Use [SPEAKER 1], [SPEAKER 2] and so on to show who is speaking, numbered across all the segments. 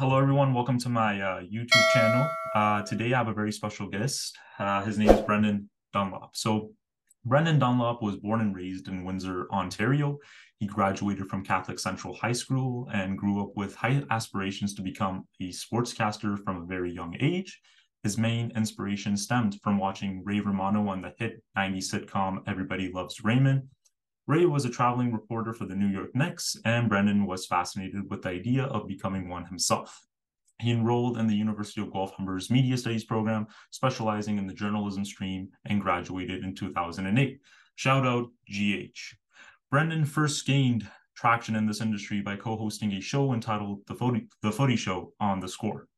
[SPEAKER 1] Hello, everyone. Welcome to my YouTube channel. Today, I have a very special guest. His name is Brendan Dunlop. Brendan Dunlop was born and raised in Windsor, Ontario. He graduated from Catholic Central High School and grew up with high aspirations to become a sportscaster from a very young age. His main inspiration stemmed from watching Ray Romano on the hit 90s sitcom Everybody Loves Raymond. Ray was a traveling reporter for the New York Knicks, and Brendan was fascinated with the idea of becoming one himself. He enrolled in the University of Guelph Humber's Media Studies program, specializing in the journalism stream, and graduated in 2008. Shout out GH. Brendan first gained traction in this industry by co-hosting a show entitled The Footy Show on The Score.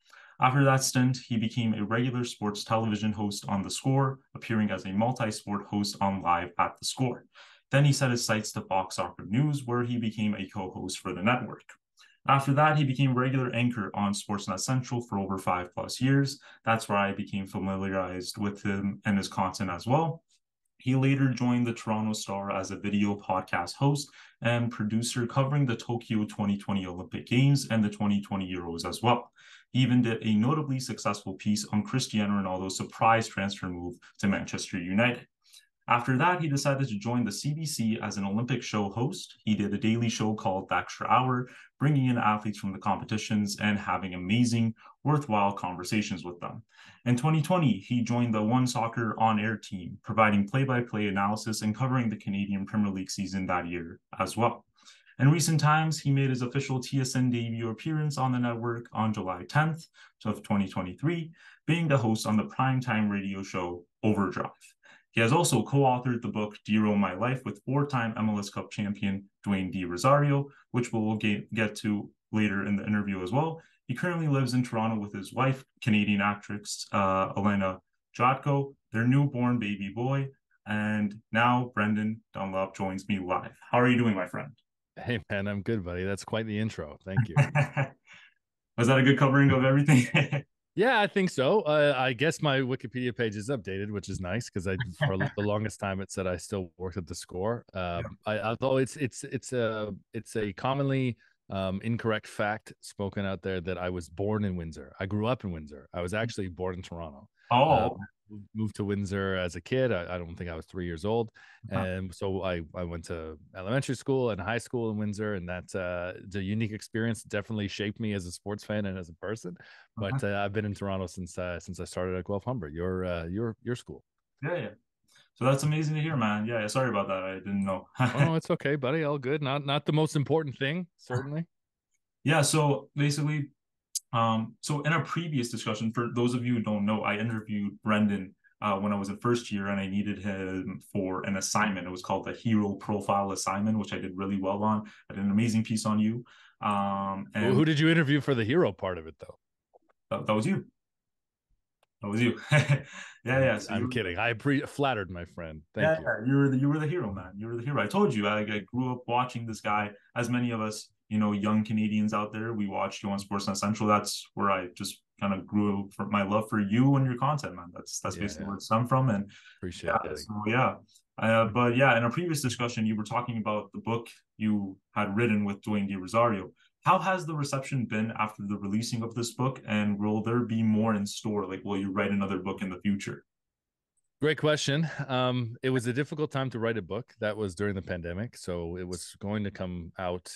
[SPEAKER 1] After that stint, he became a regular sports television host on The Score, appearing as a multi-sport host on Live at The Score. Then he set his sights to Fox Soccer News, where he became a co-host for the network. After that, he became a regular anchor on Sportsnet Central for over 5+ years. That's where I became familiarized with him and his content as well. He later joined the Toronto Star as a video podcast host and producer covering the Tokyo 2020 Olympic Games and the 2020 Euros as well. He even did a notably successful piece on Cristiano Ronaldo's surprise transfer move to Manchester United. After that, he decided to join the CBC as an Olympic show host. He did a daily show called The Extra Hour, bringing in athletes from the competitions and having amazing, worthwhile conversations with them. In 2020, he joined the One Soccer on-air team, providing play-by-play analysis and covering the Canadian Premier League season that year as well. In recent times, he made his official TSN debut appearance on the network on July 10th of 2023, being the host on the primetime radio show Overdrive. He has also co-authored the book DeRo My Life with four-time MLS Cup champion Dwayne D. Rosario, which we'll get to later in the interview as well. He currently lives in Toronto with his wife, Canadian actress Elena Jotko, their newborn baby boy, and now Brendan Dunlop joins me live. How are you doing, my friend?
[SPEAKER 2] Hey man, I'm good, buddy. That's quite the intro. Thank you.
[SPEAKER 1] Was that a good covering of everything?
[SPEAKER 2] Yeah, I think so. I guess my Wikipedia page is updated, which is nice because I for the longest time it said I still worked at the Score. Although it's a commonly incorrect fact spoken out there that I was born in Windsor. I grew up in Windsor. I was actually born in Toronto. Uh,
[SPEAKER 1] Oh,
[SPEAKER 2] Moved to Windsor as a kid. I don't think I was 3 years old, and so I went to elementary school and high school in Windsor, and that's the unique experience. Definitely shaped me as a sports fan and as a person. But I've been in Toronto since I started at Guelph Humber. Your school.
[SPEAKER 1] yeah, yeah. So that's amazing to hear, man. Yeah, sorry about that. I didn't know.
[SPEAKER 2] Oh no, it's okay, buddy. All good. Not the most important thing, certainly.
[SPEAKER 1] Yeah, so basically, so in a previous discussion, for those of you who don't know, I interviewed Brendan when I was in first year and I needed him for an assignment. It was called the Hero Profile Assignment, which I did really well on. I did an amazing piece on you.
[SPEAKER 2] Who
[SPEAKER 1] And
[SPEAKER 2] did you interview for the hero part of it, though?
[SPEAKER 1] that was you. That was you. Yeah, yeah. So
[SPEAKER 2] I'm
[SPEAKER 1] you
[SPEAKER 2] kidding. Flattered, my friend.
[SPEAKER 1] yeah,
[SPEAKER 2] Thank you.
[SPEAKER 1] you were the hero, man. You were the hero. I told you, I grew up watching this guy. As many of us, young Canadians out there, we watched you on Sportsnet Central. That's where I just kind of grew for my love for you and your content, man. That's
[SPEAKER 2] Yeah,
[SPEAKER 1] basically
[SPEAKER 2] yeah.
[SPEAKER 1] where it's come from. And
[SPEAKER 2] Appreciate
[SPEAKER 1] yeah,
[SPEAKER 2] it, buddy.
[SPEAKER 1] so yeah. But yeah, in a previous discussion, you were talking about the book you had written with Dwayne D. Rosario. How has the reception been after the releasing of this book? And will there be more in store? Like, will you write another book in the future?
[SPEAKER 2] Great question. It was a difficult time to write a book. That was during the pandemic, so it was going to come out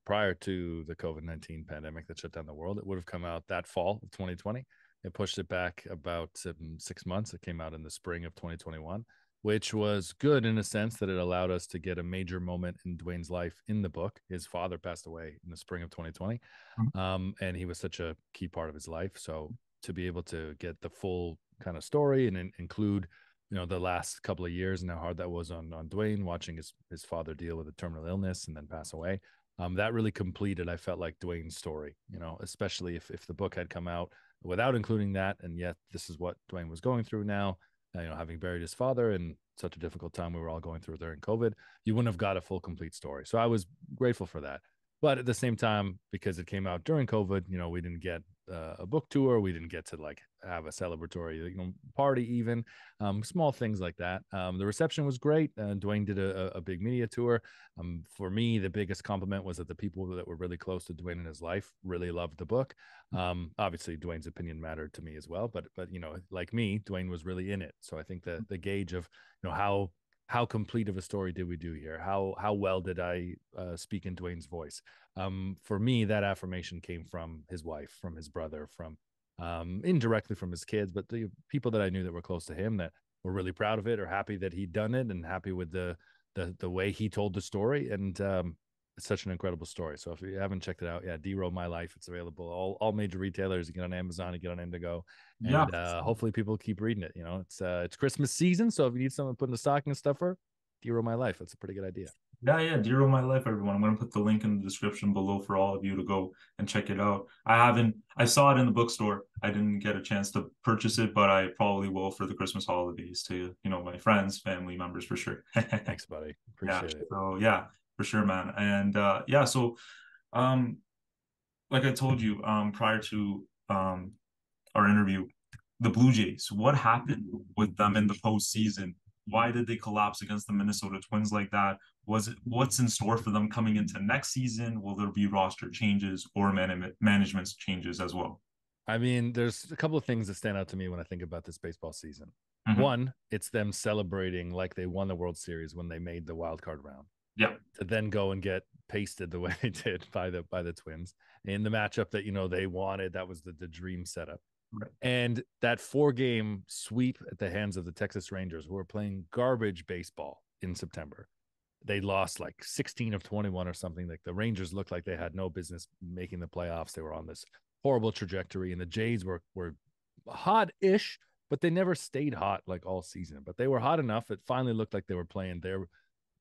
[SPEAKER 2] prior to the COVID-19 pandemic that shut down the world. It would have come out that fall of 2020. It pushed it back about 6 months. It came out in the spring of 2021, which was good in a sense that it allowed us to get a major moment in Dwayne's life in the book. His father passed away in the spring of 2020, and he was such a key part of his life. So to be able to get the full kind of story and include the last couple of years and how hard that was on Dwayne, watching his father deal with a terminal illness and then pass away. That really completed, I felt like, Dwayne's story, especially if the book had come out without including that. And yet this is what Dwayne was going through now, having buried his father in such a difficult time we were all going through during COVID, you wouldn't have got a full complete story. So I was grateful for that. But at the same time, because it came out during COVID, we didn't get a book tour. We didn't get to like have a celebratory, party even. Small things like that. The reception was great. Dwayne did a big media tour. For me, the biggest compliment was that the people that were really close to Dwayne in his life really loved the book. Obviously, Dwayne's opinion mattered to me as well, but like me, Dwayne was really in it. So I think the gauge of how complete of a story did we do here? How well did I speak in Dwayne's voice? For me, that affirmation came from his wife, from his brother, from indirectly from his kids, but the people that I knew that were close to him that were really proud of it or happy that he'd done it and happy with the way he told the story. And it's such an incredible story. So if you haven't checked it out, yeah, DeRo My Life. It's available all major retailers. You get on Amazon, you get on Indigo,
[SPEAKER 1] Yeah.
[SPEAKER 2] and hopefully people keep reading it. It's Christmas season, so if you need someone putting a stocking and stuffer, DeRo My Life. That's a pretty good idea.
[SPEAKER 1] Yeah, DeRo My Life, everyone. I'm gonna put the link in the description below for all of you to go and check it out. I saw it in the bookstore. I didn't get a chance to purchase it, but I probably will for the Christmas holidays to, my friends, family members for sure.
[SPEAKER 2] Thanks, buddy.
[SPEAKER 1] Yeah.
[SPEAKER 2] Appreciate it.
[SPEAKER 1] So yeah, for sure, man. And yeah, so um like I told you prior to our interview, the Blue Jays, what happened with them in the postseason? Why did they collapse against the Minnesota Twins like that? What's in store for them coming into next season? Will there be roster changes or management changes as well?
[SPEAKER 2] I mean, there's a couple of things that stand out to me when I think about this baseball season.
[SPEAKER 1] Mm-hmm.
[SPEAKER 2] One, it's them celebrating like they won the World Series when they made the wild card round.
[SPEAKER 1] Yeah.
[SPEAKER 2] To then go and get pasted the way they did by the Twins in the matchup that they wanted. That was the dream setup.
[SPEAKER 1] Right.
[SPEAKER 2] And that 4-game sweep at the hands of the Texas Rangers, who were playing garbage baseball in September. They lost like 16 of 21 or something. Like the Rangers looked like they had no business making the playoffs. They were on this horrible trajectory, and the Jays were hot-ish, but they never stayed hot like all season. But they were hot enough. It finally looked like they were playing their,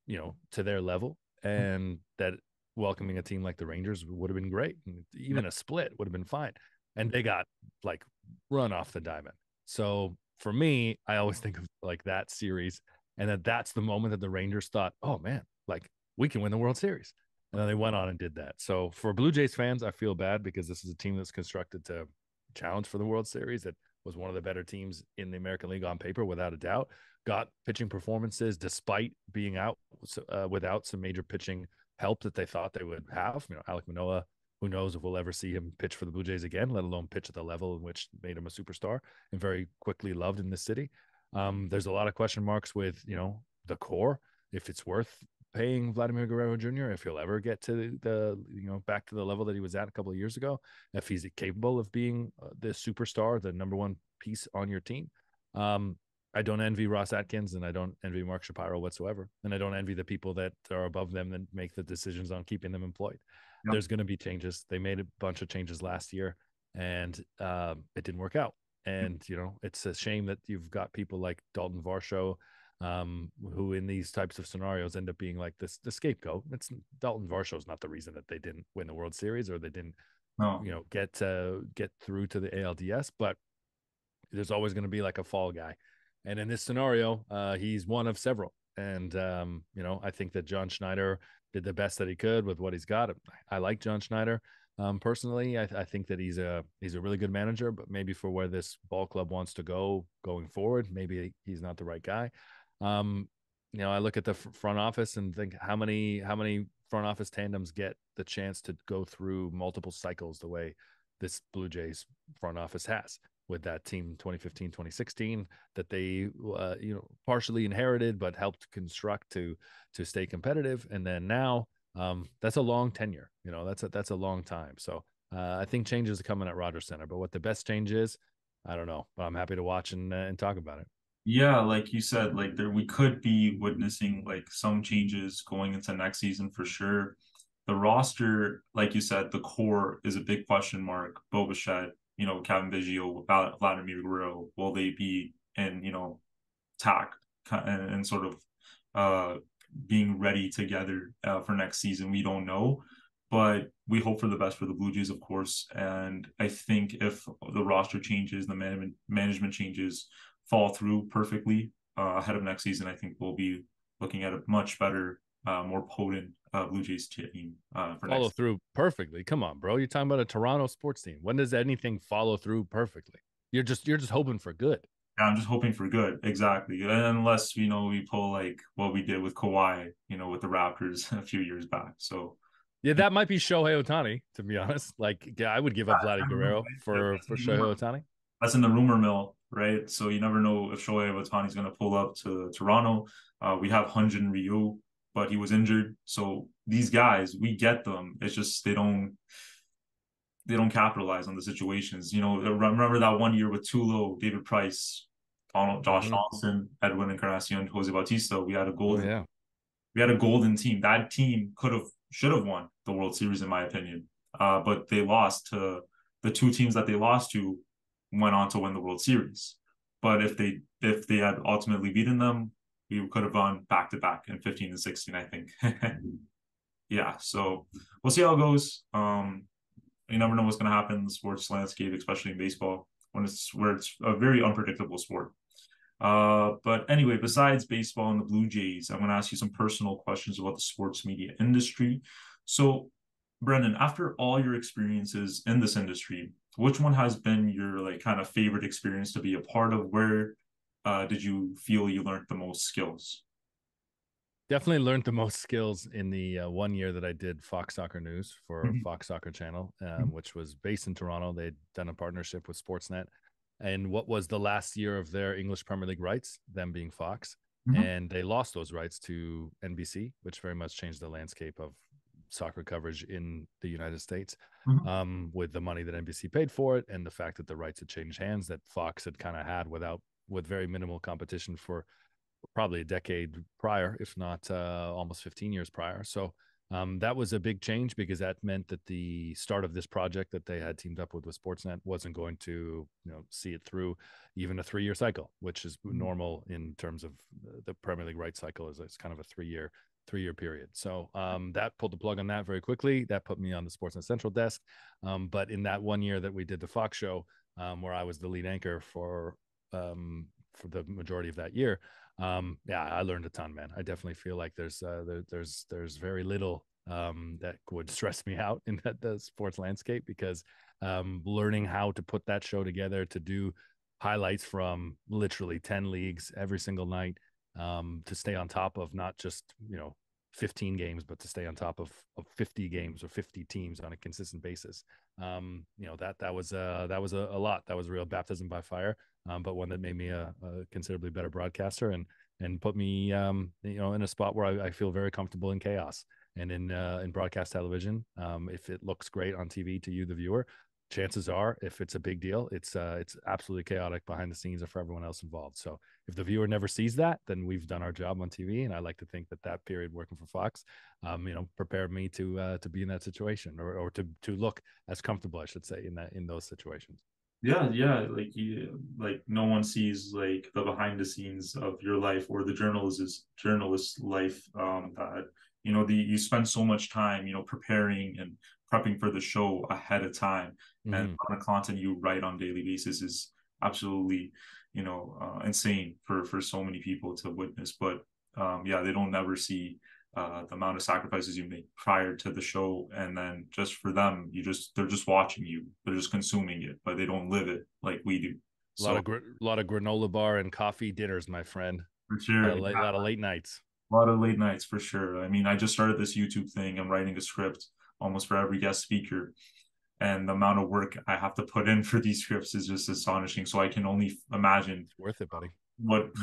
[SPEAKER 2] to their level, and that welcoming a team like the Rangers would have been great. And even a split would have been fine. And they got like run off the diamond. So for me, I always think of like that series, and that's the moment that the Rangers thought, oh man, like we can win the World Series. And then they went on and did that. So for Blue Jays fans, I feel bad because this is a team that's constructed to challenge for the World Series. That was one of the better teams in the American League on paper, without a doubt. Got pitching performances despite being out without some major pitching help that they thought they would have. Alek Manoah, who knows if we'll ever see him pitch for the Blue Jays again, let alone pitch at the level in which made him a superstar and very quickly loved in this city. There's a lot of question marks with, the core, if it's worth paying Vladimir Guerrero Jr., if he'll ever get to back to the level that he was at a couple of years ago, if he's capable of being the superstar, the number one piece on your team. I don't envy Ross Atkins, and I don't envy Mark Shapiro whatsoever. And I don't envy the people that are above them that make the decisions on keeping them employed. Yep. There's going to be changes. They made a bunch of changes last year, and it didn't work out. And, it's a shame that you've got people like Dalton Varsho, who in these types of scenarios end up being like the scapegoat. Dalton Varsho is not the reason that they didn't win the World Series or they didn't, get through to the ALDS, but there's always going to be like a fall guy. And in this scenario, he's one of several. And, I think that John Schneider did the best that he could with what he's got. I like John Schneider. Personally, I think that he's a really good manager, but maybe for where this ball club wants to go going forward, maybe he's not the right guy. I look at the front office and think how many front office tandems get the chance to go through multiple cycles the way this Blue Jays front office has, with that team 2015, 2016 that they partially inherited but helped construct to stay competitive. And then now that's a long tenure. That's a long time. So I think changes are coming at Rogers Center, but what the best change is, I don't know, but I'm happy to watch and talk about it.
[SPEAKER 1] Yeah, like you said, like we could be witnessing like some changes going into next season for sure. The roster, like you said, the core is a big question mark. Bo Bichette, Kevin Biggio, Vladimir Guerrero, will they be in, tact and sort of being ready together for next season? We don't know, but we hope for the best for the Blue Jays, of course. And I think if the roster changes, the management changes fall through perfectly ahead of next season, I think we'll be looking at a much better, more potent Blue Jays team for
[SPEAKER 2] Follow
[SPEAKER 1] next.
[SPEAKER 2] through perfectly. Come on, bro. You're talking about a Toronto sports team. When does anything follow through perfectly? You're just hoping for good.
[SPEAKER 1] Yeah, I'm just hoping for good, exactly. Unless we pull like what we did with Kawhi, with the Raptors a few years back. So
[SPEAKER 2] Yeah, that might be Shohei Ohtani, to be honest. Like, yeah, I would give up
[SPEAKER 1] I
[SPEAKER 2] Vladdy
[SPEAKER 1] don't know,
[SPEAKER 2] Guerrero
[SPEAKER 1] right?
[SPEAKER 2] for Shohei Ohtani.
[SPEAKER 1] That's in the rumor mill, right? So you never know if Shohei Ohtani's going to pull up to Toronto. We have Hyunjin Ryu, but he was injured. So these guys, we get them. It's just they don't capitalize on the situations. Remember that one year with Tulo, David Price, Josh
[SPEAKER 2] Mm-hmm.
[SPEAKER 1] Donaldson, Edwin Encarnacion, Jose Bautista.
[SPEAKER 2] Oh yeah,
[SPEAKER 1] We had a golden team. That team should have won the World Series in my opinion. But they lost to the two teams that they lost to went on to win the World Series. But if they had ultimately beaten them, we could have gone back to back in 15 and 16, I think. Yeah, so we'll see how it goes. You never know what's going to happen in the sports landscape, especially in baseball, where it's a very unpredictable sport. But anyway, besides baseball and the Blue Jays, I'm going to ask you some personal questions about the sports media industry. So, Brendan, after all your experiences in this industry, which one has been your like kind of favorite experience to be a part of? Where did you feel you learned the most skills?
[SPEAKER 2] definitely learned the most skills in the 1 year that I did Fox Soccer News for
[SPEAKER 1] Mhm.
[SPEAKER 2] Fox Soccer Channel, which was based in Toronto. They'd done a partnership with Sportsnet, and what was the last year of their English Premier League rights, them being Fox,
[SPEAKER 1] Mhm.
[SPEAKER 2] and they lost those rights to NBC, which very much changed the landscape of soccer coverage in the United States.
[SPEAKER 1] Mhm.
[SPEAKER 2] With the money that NBC paid for it, and the fact that the rights had changed hands that Fox had kind of had with very minimal competition for probably a decade prior, if not almost 15 years prior. So that was a big change because that meant that the start of this project that they had teamed up with Sportsnet wasn't going to see it through even a 3-year cycle, which is normal in terms of the Premier League rights cycle. It's kind of a three-year period. So that pulled the plug on that very quickly. That put me on the Sportsnet Central desk. But in that 1 year that we did the Fox show, where I was the lead anchor for the majority of that year, yeah, I learned a ton, man. I definitely feel like there's very little that would stress me out in the sports landscape, because learning how to put that show together, to do highlights from literally 10 leagues every single night, to stay on top of not just 15 games, but to stay on top of 50 games or 50 teams on a consistent basis. That was a lot. That was a real baptism by fire, but one that made me a considerably better broadcaster, and put me in a spot where I feel very comfortable in chaos. And in broadcast television, if it looks great on TV to you, the viewer, chances are, if it's a big deal, it's absolutely chaotic behind the scenes or for everyone else involved. So if the viewer never sees that, then we've done our job on TV. And I like to think that period working for Fox, prepared me to be in that situation, or to look as comfortable, I should say, in those situations.
[SPEAKER 1] Yeah, yeah. Like no one sees like the behind the scenes of your life or the journalist life. That you spend so much time, preparing and prepping for the show ahead of time, and
[SPEAKER 2] Mm-hmm.
[SPEAKER 1] the content you write on a daily basis is absolutely, insane for so many people to witness. But yeah, they don't never see the amount of sacrifices you make prior to the show, and then just for them, they're just watching you, they're just consuming it, but they don't live it like we do.
[SPEAKER 2] A lot
[SPEAKER 1] So
[SPEAKER 2] of lot of granola bar and coffee dinners, my friend.
[SPEAKER 1] for
[SPEAKER 2] A
[SPEAKER 1] sure,
[SPEAKER 2] lot of
[SPEAKER 1] yeah,
[SPEAKER 2] lot of late nights.
[SPEAKER 1] a lot of late nights for sure. I mean, I just started this YouTube thing. I'm writing a script almost for every guest speaker, and the amount of work I have to put in for these scripts is just astonishing. So I can only imagine
[SPEAKER 2] It's worth it, buddy.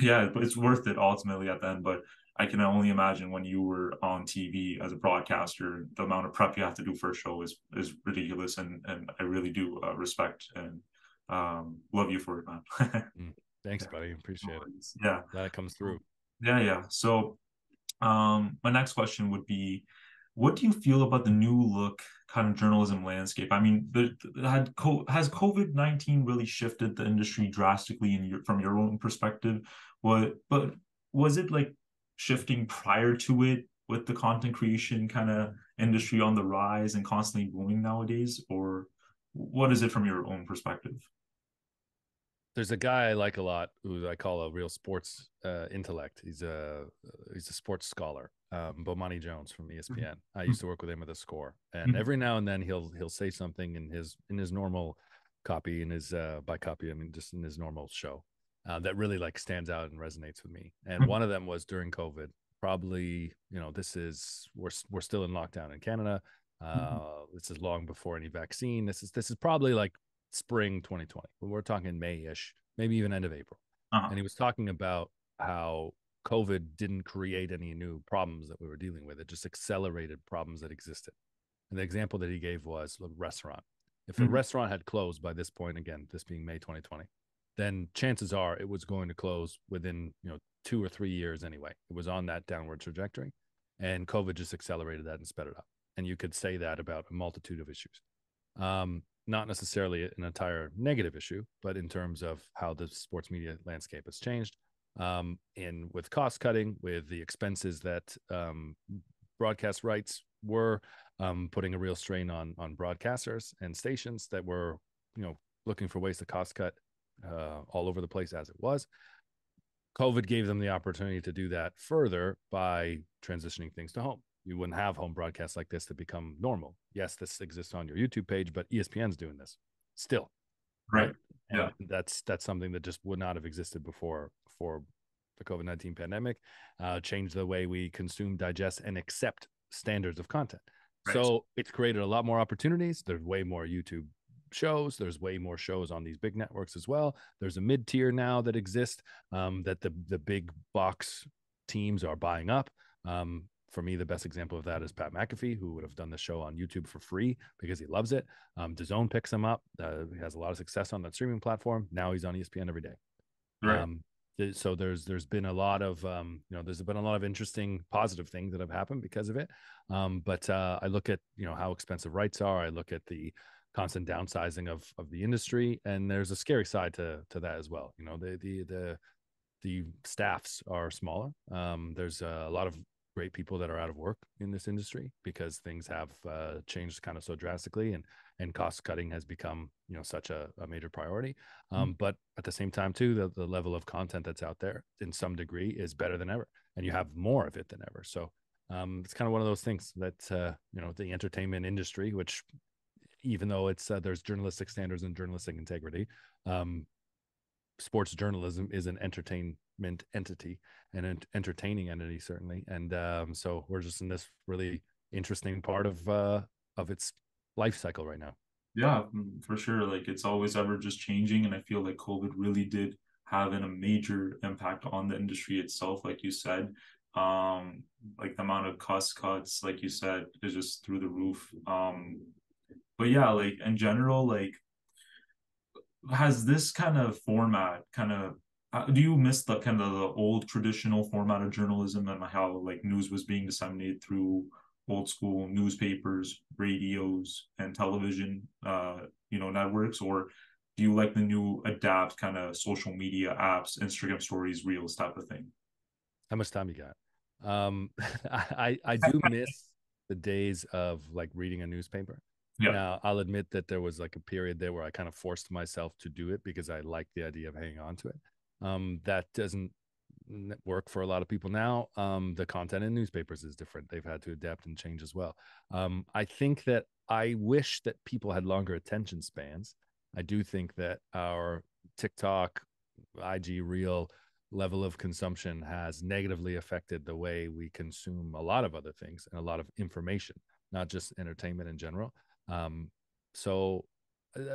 [SPEAKER 1] yeah, but it's worth it ultimately at the end. But I can only imagine when you were on TV as a broadcaster, the amount of prep you have to do for a show is ridiculous, and I really do respect and love you for it, man.
[SPEAKER 2] Mm. Thanks, buddy. Appreciate it.
[SPEAKER 1] Yeah,
[SPEAKER 2] Glad it comes through.
[SPEAKER 1] yeah, yeah. So my next question would be, what do you feel about the new look kind of journalism landscape? I mean, has COVID-19 really shifted the industry drastically from your own perspective? But was it like shifting prior to it with the content creation kind of industry on the rise and constantly booming nowadays? Or what is it from your own perspective?
[SPEAKER 2] There's a guy I like a lot who I call a real sports intellect. He's a sports scholar, Bomani Jones from ESPN. I used to work with him at the Score, and
[SPEAKER 1] Mhm.
[SPEAKER 2] every now and then he'll say something in his normal copy, in his by copy I mean just in his normal show, that really like stands out and resonates with me. And one of them was during COVID. Probably, this is we're still in lockdown in Canada. This is long before any vaccine. This is probably like spring 2020. We're talking May-ish, maybe even end of April.
[SPEAKER 1] Uh-huh.
[SPEAKER 2] And he was talking about how COVID didn't create any new problems that we were dealing with. It just accelerated problems that existed. And the example that he gave was a restaurant. If a
[SPEAKER 1] Mhm.
[SPEAKER 2] restaurant had closed by this point, again, this being May 2020, then chances are it was going to close within 2 or 3 years anyway. It was on that downward trajectory, and COVID just accelerated that and sped it up. And you could say that about a multitude of issues. Not necessarily an entire negative issue, but in terms of how the sports media landscape has changed, and with cost cutting, with the expenses that broadcast rights were putting a real strain on broadcasters and stations that were, looking for ways to cost cut all over the place as it was. COVID gave them the opportunity to do that further by transitioning things to home. You wouldn't have home broadcasts like this to become normal. Yes, this exists on your YouTube page, but ESPN's doing this still,
[SPEAKER 1] Right.
[SPEAKER 2] right?
[SPEAKER 1] Yeah.
[SPEAKER 2] And that's something that just would not have existed before the COVID-19 pandemic. Changed the way we consume, digest, and accept standards of content.
[SPEAKER 1] Right.
[SPEAKER 2] So it's created a lot more opportunities. There's way more YouTube shows. There's way more shows on these big networks as well. There's a mid tier now that exists, that the big box teams are buying up. For me, the best example of that is Pat McAfee, who would have done the show on YouTube for free because he loves it. DAZN picks him up. He has a lot of success on that streaming platform. Now he's on ESPN every day.
[SPEAKER 1] Right.
[SPEAKER 2] Um, so there's been a lot of there's been a lot of interesting positive things that have happened because of it. But I look at how expensive rights are. I look at the constant downsizing of the industry, and there's a scary side to that as well. The staffs are smaller. There's a lot of great people that are out of work in this industry because things have changed kind of so drastically, and cost cutting has become such a major priority. But at the same time too, the level of content that's out there in some degree is better than ever, and you have more of it than ever. So it's kind of one of those things that the entertainment industry, which even though it's there's journalistic standards and journalistic integrity, um, sports journalism is an entertainment entity and an entertaining entity certainly. And so we're just in this really interesting part of its life cycle right now.
[SPEAKER 1] Yeah, for sure. Like it's always ever just changing, and I feel like COVID really did have a major impact on the industry itself, like you said. Like the amount of cost cuts, like you said, is just through the roof. But yeah, like in general, like has this kind of format kind of do you miss the kind of the old traditional format of journalism and how like news was being disseminated through old school newspapers, radios, and television, networks, or do you like the new adapt kind of social media apps, Instagram stories, reels type of thing?
[SPEAKER 2] How much time you got? I do miss the days of like reading a newspaper.
[SPEAKER 1] Yeah.
[SPEAKER 2] Now, I'll admit that there was like a period there where I kind of forced myself to do it because I liked the idea of hanging on to it. That doesn't work for a lot of people now. The content in newspapers is different. They've had to adapt and change as well. I think that I wish that people had longer attention spans. I do think that our TikTok, IG Reel level of consumption has negatively affected the way we consume a lot of other things and a lot of information, not just entertainment in general. Um, so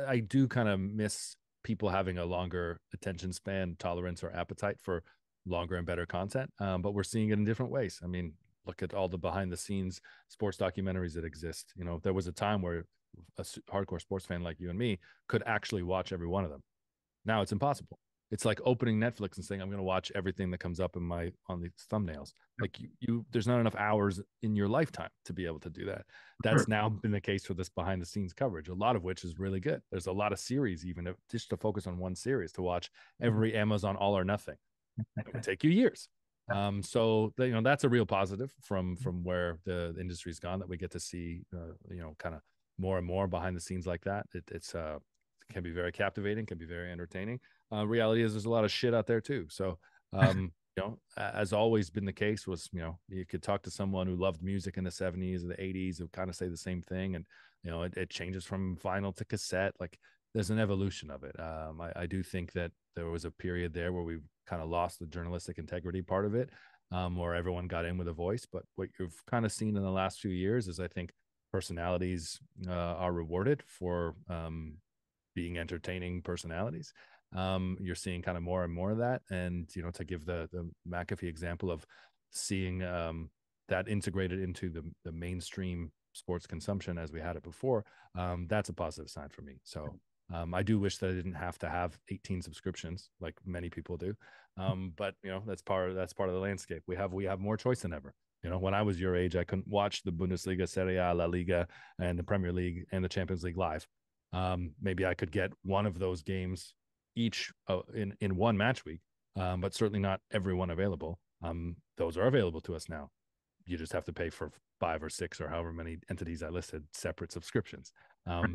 [SPEAKER 2] I do kind of miss people having a longer attention span, tolerance, or appetite for longer and better content. But we're seeing it in different ways. I mean, look at all the behind the scenes sports documentaries that exist. There was a time where a hardcore sports fan like you and me could actually watch every one of them. Now it's impossible. It's like opening Netflix and saying, I'm going to watch everything that comes up on these thumbnails. Like there's not enough hours in your lifetime to be able to do that.
[SPEAKER 1] Sure.
[SPEAKER 2] That's now been the case for this behind the scenes coverage, a lot of which is really good. There's a lot of series, even just to focus on one series, to watch every Amazon All or Nothing. It would take you years. So that's a real positive from where the industry's gone, that we get to see, kind of more and more behind the scenes like that. It's can be very captivating, can be very entertaining. Reality is there's a lot of shit out there too. So As always been the case, was, you could talk to someone who loved music in the 70s or the 80s who kind of say the same thing. And, it changes from vinyl to cassette. Like, there's an evolution of it. I do think that there was a period there where we kind of lost the journalistic integrity part of it, where everyone got in with a voice. But what you've kind of seen in the last few years is, I think, personalities are rewarded for being entertaining personalities. You're seeing kind of more and more of that. And, to give the McAfee example of seeing that integrated into the mainstream sports consumption as we had it before, that's a positive sign for me. So I do wish that I didn't have to have 18 subscriptions like many people do. But that's part of the landscape. We have more choice than ever. When I was your age, I couldn't watch the Bundesliga, Serie A, La Liga, and the Premier League and the Champions League live. Maybe I could get one of those games each in one match week, but certainly not every one available. Those are available to us now. You just have to pay for 5 or 6 or however many entities I listed, separate subscriptions.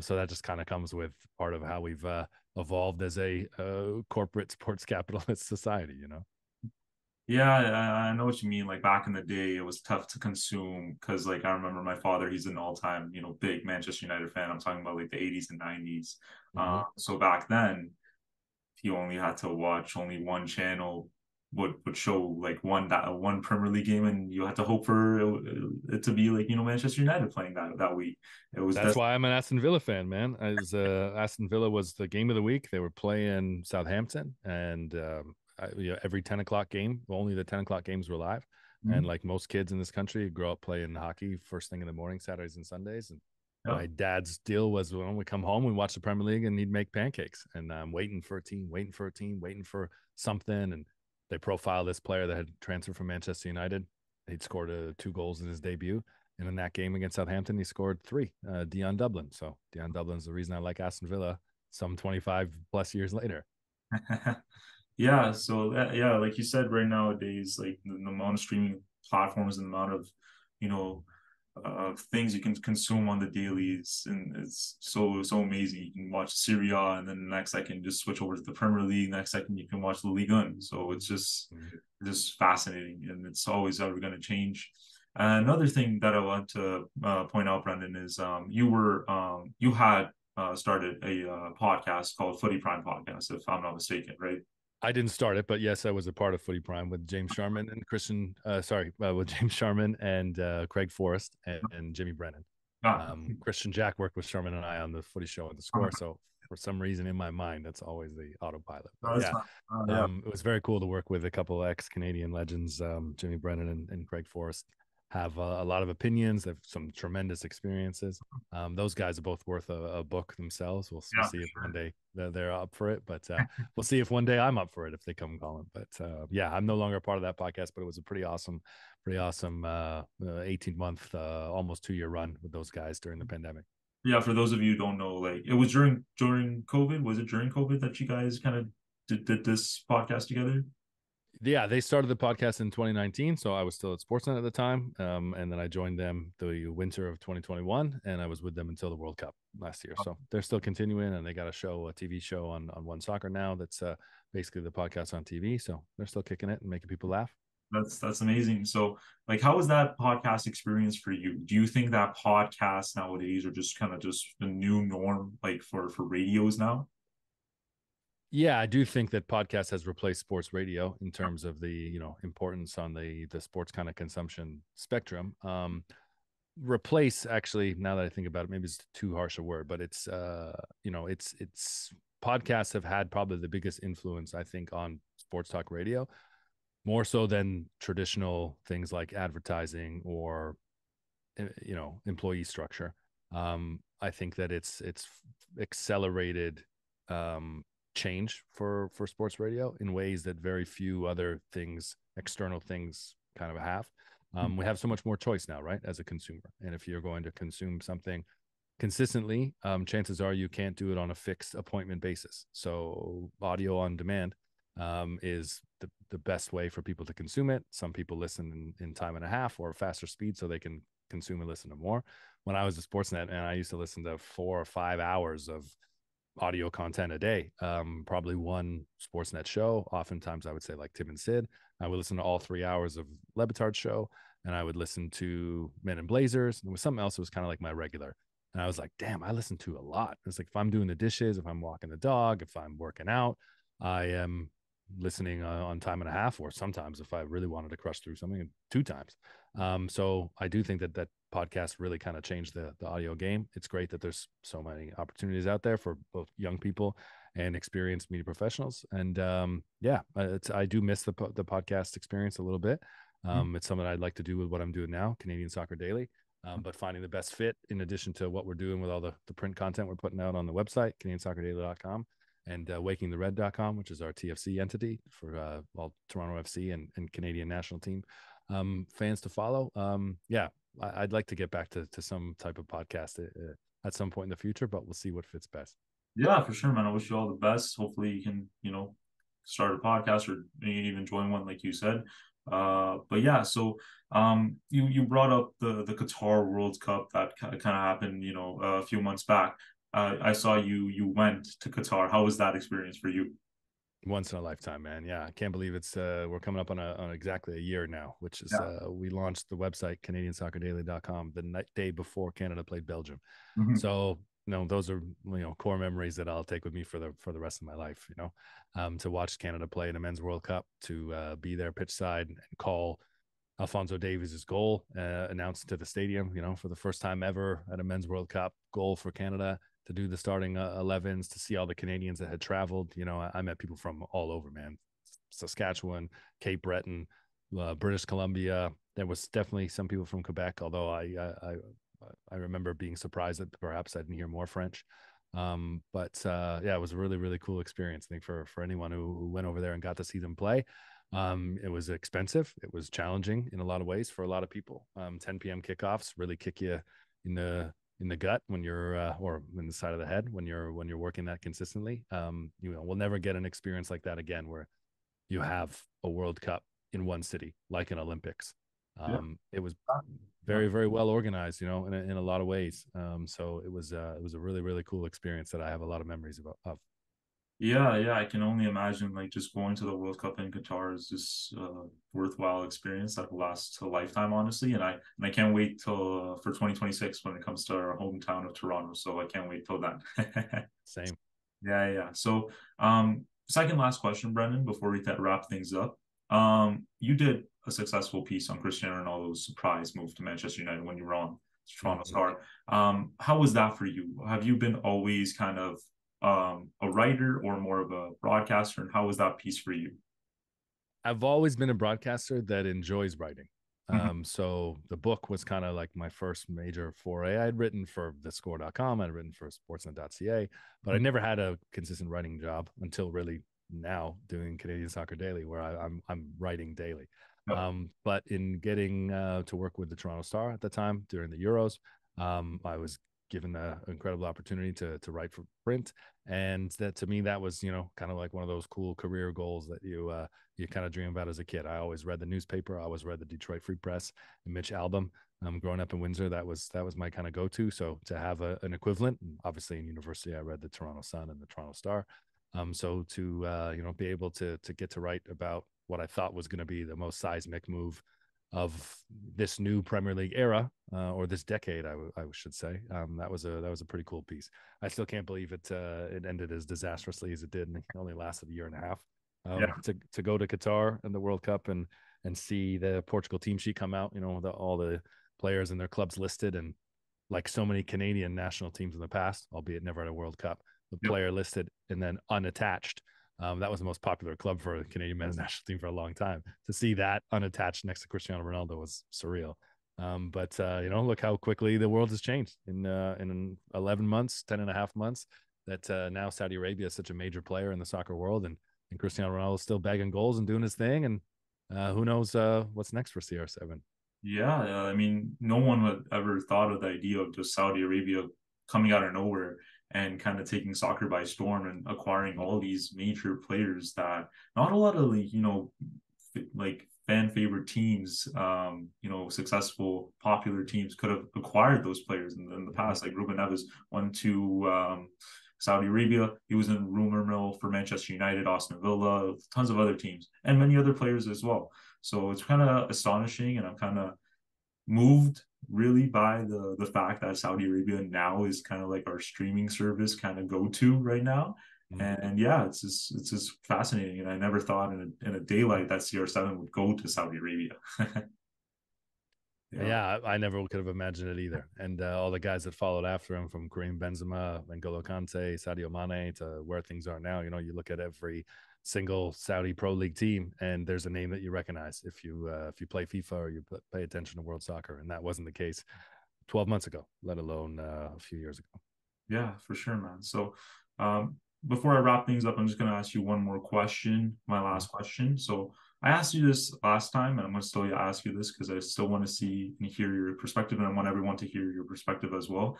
[SPEAKER 2] So that just kind of comes with part of how we've evolved as a corporate sports capitalist society.
[SPEAKER 1] Yeah, I know what you mean. Like back in the day, it was tough to consume because, like, I remember my father, he's an all-time, big Manchester United fan. I'm talking about like the 80s and 90s.
[SPEAKER 2] Mm-hmm.
[SPEAKER 1] So back then, he only had to watch only one channel would show like one Premier League game, and you had to hope for it to be like Manchester United playing that week. It was
[SPEAKER 2] That's
[SPEAKER 1] des-
[SPEAKER 2] why I'm an Aston Villa fan, man. As Aston Villa was the game of the week. They were playing Southampton, and every 10 o'clock game, only the 10 o'clock games were live. And
[SPEAKER 1] Mhm.
[SPEAKER 2] like most kids in this country, grow up playing hockey first thing in the morning, Saturdays and Sundays. And
[SPEAKER 1] Yeah.
[SPEAKER 2] my dad's deal was, when we come home, we watch the Premier League, and he'd make pancakes. And I'm waiting for a team, waiting for a team, waiting for something. And they profile this player that had transferred from Manchester United. He'd scored 2 goals in his debut. And in that game against Southampton, he scored 3, Dion Dublin. So Dion Dublin's the reason I like Aston Villa some 25 plus years later.
[SPEAKER 1] Yeah, so yeah, like you said, right nowadays, like the amount of streaming platforms and the amount of, you know, things you can consume on the dailies, and it's so amazing. You can watch Serie A, and then the next second just switch over to the Premier League. Next second you can watch the Ligue 1. So it's
[SPEAKER 2] Mm-hmm.
[SPEAKER 1] just fascinating, and it's always ever going to change. Another thing that I want to point out, Brendan, is you had started a podcast called Footy Prime Podcast, if I'm not mistaken, right?
[SPEAKER 2] I didn't start it, but yes, I was a part of Footy Prime with James Sharman and with James Sharman and Craig Forrest and Jimmy Brennan.
[SPEAKER 1] Ah,
[SPEAKER 2] Christian Jack worked with Sherman and I on the Footy Show and the Score. So for some reason in my mind, that's always the autopilot. But
[SPEAKER 1] no, that's
[SPEAKER 2] yeah,
[SPEAKER 1] fine. Yeah,
[SPEAKER 2] it was very cool to work with a couple of ex-Canadian legends, Jimmy Brennan and Craig Forrest. Have a lot of opinions. They have some tremendous experiences. Those guys are both worth a book themselves. We'll
[SPEAKER 1] yeah,
[SPEAKER 2] see
[SPEAKER 1] for
[SPEAKER 2] if one
[SPEAKER 1] sure.
[SPEAKER 2] day they're up for it, but we'll see if one day I'm up for it if they come calling. But yeah, I'm no longer a part of that podcast, but it was a pretty awesome 18-month, almost 2-year run with those guys during the pandemic.
[SPEAKER 1] Yeah, for those of you who don't know, like it was during COVID. Was it during COVID that you guys kind of did this podcast together?
[SPEAKER 2] Yeah, they started the podcast in 2019, so I was still at Sportsnet at the time, and then I joined them the winter of 2021, and I was with them until the World Cup last year. So they're still continuing, and they got a TV show on One Soccer now. That's basically the podcast on TV. So they're still kicking it and making people laugh.
[SPEAKER 1] That's amazing. So, like, how was that podcast experience for you? Do you think that podcasts nowadays are just kind of just the new norm, like for radios now?
[SPEAKER 2] Yeah, I do think that podcast has replaced sports radio in terms of the importance on the sports kind of consumption spectrum. Replace, actually, now that I think about it, maybe it's too harsh a word, but it's podcasts have had probably the biggest influence, I think, on sports talk radio, more so than traditional things like advertising or employee structure. I think that it's accelerated change for sports radio in ways that very few other things, external things, kind of have. We have so much more choice now, right, as a consumer. And if you're going to consume something consistently, chances are you can't do it on a fixed appointment basis. So audio on demand is the best way for people to consume it. Some people listen in time and a half or faster speed so they can consume and listen to more. When I was a Sportsnet, and I used to listen to 4 or 5 hours of audio content a day. Probably one Sportsnet show. Oftentimes, I would say like Tim and Sid. I would listen to all 3 hours of Lebitard's show, and I would listen to Men in Blazers. And there was something else that was kind of like my regular. And I was like, damn, I listen to a lot. It's like if I'm doing the dishes, if I'm walking the dog, if I'm working out, I am listening on time and a half, or sometimes if I really wanted to crush through something, 2 times. So I do think that that podcast really kind of changed the audio game. It's great that there's so many opportunities out there for both young people and experienced media professionals. And yeah, I do miss the podcast experience a little bit. It's something I'd like to do with what I'm doing now, Canadian Soccer Daily. But finding the best fit in addition to what we're doing with all the print content we're putting out on the website, CanadianSoccerDaily.com, and WakingTheRed.com, which is our TFC entity for all Toronto FC and Canadian national team fans to follow. Yeah, I'd like to get back to some type of podcast at some point in the future, but we'll see what fits best.
[SPEAKER 1] Yeah, for sure, man. I wish you all the best. Hopefully you can, start a podcast or even join one like you said. But yeah, so you brought up the Qatar World Cup that kind of happened, a few months back. I saw you went to Qatar. How was that experience for you?
[SPEAKER 2] Once in a lifetime, man. Yeah, I can't believe it's we're coming up on exactly a year now, which is
[SPEAKER 1] Yeah.
[SPEAKER 2] we launched the website CanadianSoccerDaily.com the day before Canada played Belgium.
[SPEAKER 1] Mhm.
[SPEAKER 2] So those are core memories that I'll take with me for the rest of my life. To watch Canada play in a men's World Cup, to be there pitch side and call Alfonso Davies' goal announced to the stadium, for the first time ever at a men's World Cup, goal for Canada, to do the starting 11s, to see all the Canadians that had traveled. I met people from all over, man. Saskatchewan, Cape Breton, British Columbia. There was definitely some people from Quebec, although I remember being surprised that perhaps I didn't hear more French. But yeah, it was a really, really cool experience. I think for anyone who went over there and got to see them play. It was expensive. It was challenging in a lot of ways for a lot of people. 10 p.m. kickoffs really kick you in the gut when you're or in the side of the head when you're working that consistently. We'll never get an experience like that again, where you have a World Cup in one city like an Olympics.
[SPEAKER 1] Yeah.
[SPEAKER 2] It was
[SPEAKER 1] Yeah.
[SPEAKER 2] very, very well organized, in a lot of ways. So it was a really, really cool experience that I have a lot of memories of.
[SPEAKER 1] Yeah, yeah, I can only imagine like just going to the World Cup in Qatar is just worthwhile experience that will last a lifetime, honestly. And I can't wait till for 2026 when it comes to our hometown of Toronto. So I can't wait till then.
[SPEAKER 2] Same.
[SPEAKER 1] Yeah, yeah. So, second last question, Brendan, before we wrap things up. You did a successful piece on Cristiano Ronaldo's surprise move to Manchester United when you were on Toronto
[SPEAKER 2] Mm-hmm.
[SPEAKER 1] Star. How was that for you? Have you been always kind of a writer or more of a broadcaster? And how was that piece for you?
[SPEAKER 2] I've always been a broadcaster that enjoys writing.
[SPEAKER 1] Mhm.
[SPEAKER 2] So the book was kind of like my first major foray. I had written for thescore.com, I'd written for sportsnet.ca, but I
[SPEAKER 1] Mhm.
[SPEAKER 2] never had a consistent writing job until really now doing Canadian Soccer Daily, where I'm writing daily.
[SPEAKER 1] Yep.
[SPEAKER 2] But in getting to work with the Toronto Star at the time during the Euros, I was given the incredible opportunity to write for print, and that to me that was kind of like one of those cool career goals that you kind of dream about as a kid. I always read the newspaper. I always read the Detroit Free Press and Mitch Albom. Growing up in Windsor, that was my kind of go-to. So to have an equivalent, obviously in university, I read the Toronto Sun and the Toronto Star. So to be able to get to write about what I thought was going to be the most seismic move of this new Premier League era, or this decade, I should say. That was a pretty cool piece. I still can't believe it ended as disastrously as it did, and it only lasted a year and a half.
[SPEAKER 1] Yeah.
[SPEAKER 2] To go to Qatar and the World Cup and see the Portugal team sheet come out, all the players and their clubs listed, and like so many Canadian national teams in the past, albeit never at a World Cup, the
[SPEAKER 1] Yep.
[SPEAKER 2] player listed and then unattached. That was the most popular club for the Canadian men's national team for a long time. To see that unattached next to Cristiano Ronaldo was surreal. But look how quickly the world has changed in 11 months, 10 and a half months. That now Saudi Arabia is such a major player in the soccer world, and Cristiano Ronaldo is still bagging goals and doing his thing. And who knows what's next for CR7?
[SPEAKER 1] Yeah, I mean, no one would ever thought of the idea of just Saudi Arabia coming out of nowhere and kind of taking soccer by storm and acquiring all these major players that not a lot of like fan favorite teams, successful popular teams could have acquired those players in the past. Like Ruben Neves went to Saudi Arabia. He was in rumor mill for Manchester United, Aston Villa, tons of other teams, and many other players as well. So it's kind of astonishing, and I'm kind of moved really by the fact that Saudi Arabia now is kind of like our streaming service kind of go to right now.
[SPEAKER 2] Mm.
[SPEAKER 1] And yeah, it's just fascinating. And I never thought in a daylight that CR7 would go to Saudi Arabia. Yeah.
[SPEAKER 2] Yeah, I never could have imagined it either. And all the guys that followed after him, from Karim Benzema, N'Golo Kante, Sadio Mane, to where things are now. You look at every single Saudi Pro League team, and there's a name that you recognize if you play FIFA or you pay attention to World Soccer. And that wasn't the case 12 months ago, let alone a few years ago.
[SPEAKER 1] Yeah, for sure, man. So, before I wrap things up, I'm just going to ask you one more question, my
[SPEAKER 2] Mhm.
[SPEAKER 1] last question. So, I asked you this last time, and I'm going to still ask you this because I still want to see and hear your perspective, and I want everyone to hear your perspective as well.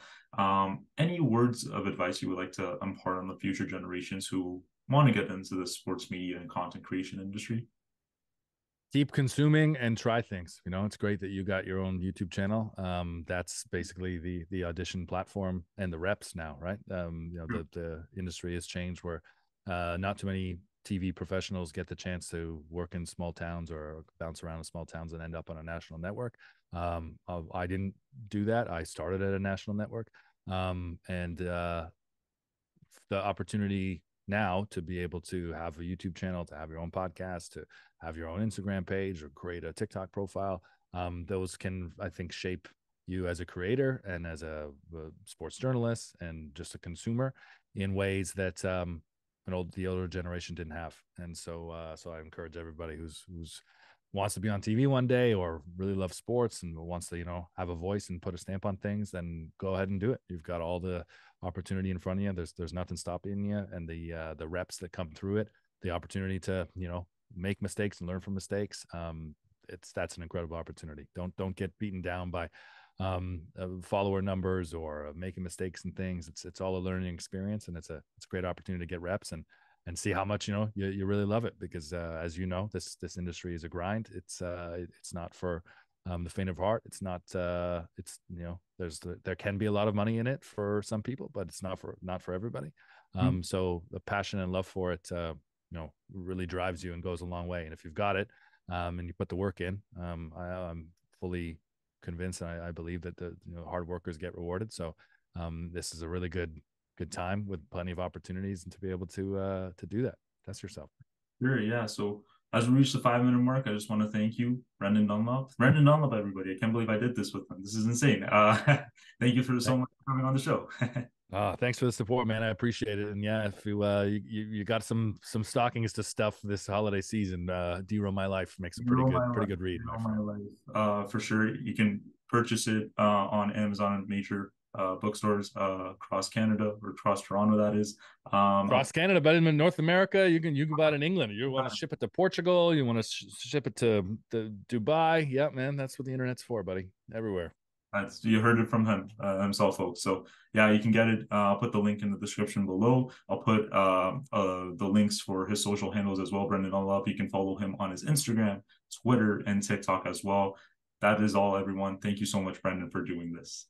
[SPEAKER 1] Any words of advice you would like to impart on the future generations who want to get into the sports media and content creation industry?
[SPEAKER 2] Keep consuming and try things. It's great that you got your own YouTube channel. That's basically the audition platform and the reps now, right? The industry has changed where not too many TV professionals get the chance to work in small towns or bounce around in small towns and end up on a national network. I didn't do that. I started at a national network, and the opportunity now to be able to have a YouTube channel, to have your own podcast, to have your own Instagram page or create a TikTok profile. Those can, I think, shape you as a creator and as a sports journalist and just a consumer in ways that the older generation didn't have. And so I encourage everybody who's wants to be on TV one day or really loves sports and wants to have a voice and put a stamp on things, then go ahead and do it. You've got all the opportunity in front of you. There's nothing stopping you, and the reps that come through it, the opportunity to make mistakes and learn from mistakes. That's an incredible opportunity. Don't get beaten down by follower numbers or making mistakes and things. It's all a learning experience, and it's a great opportunity to get reps and see how much you really love it, because as this industry is a grind. It's not for the faint of heart. It's not there can be a lot of money in it for some people, but it's not for everybody. So the passion and love for it really drives you and goes a long way. And if you've got it, and you put the work in, I'm fully convinced, and I believe that the hard workers get rewarded. So this is a really good time with plenty of opportunities and to be able to do that. Test yourself.
[SPEAKER 1] Sure, yeah. So as we reach the 5 minute mark, I just want to thank you, Brendan Dunlop. Brendan Dunlop, everybody. I can't believe I did this with him. This is insane. Thank you for so much for coming on the show.
[SPEAKER 2] Thanks for the support, man. I appreciate it. And yeah, if you got some stockings to stuff this holiday season, DeRo My Life makes a pretty good read, my friend.
[SPEAKER 1] My life. For sure. You can purchase it on Amazon and major bookstores across Canada or across Toronto, that is.
[SPEAKER 2] Across Canada, but in North America, you can buy it in England. You want to ship it to Portugal, you want to ship it to Dubai. Yeah, man, that's what the internet's for, buddy. Everywhere.
[SPEAKER 1] You heard it from him himself, folks. So yeah, you can get it. I'll put the link in the description below. I'll put the links for his social handles as well. Brendan Dunlop. You can follow him on his Instagram, Twitter, and TikTok as well. That is all, everyone. Thank you so much, Brendan, for doing this.